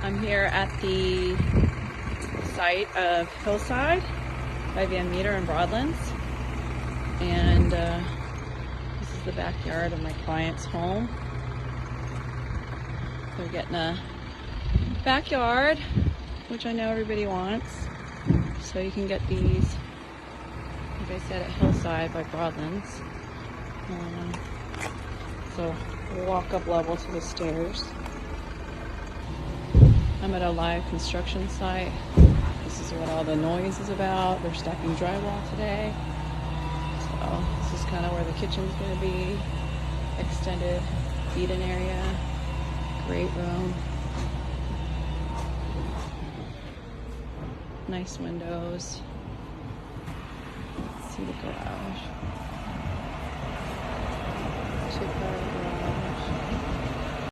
I'm here at the site of Hillside by Metre and Broadlands, and this is the backyard of my client's home. They're getting a backyard, which I know everybody wants, so you can get these, like I said, at Hillside by Broadlands. So we'll walk up level to the stairs. I'm at a live construction site. This is what all the noise is about. They're stacking drywall today. So this is kind of where the kitchen's going to be. Extended eat-in area. Great room. Nice windows. Let's see the garage. 2 cars.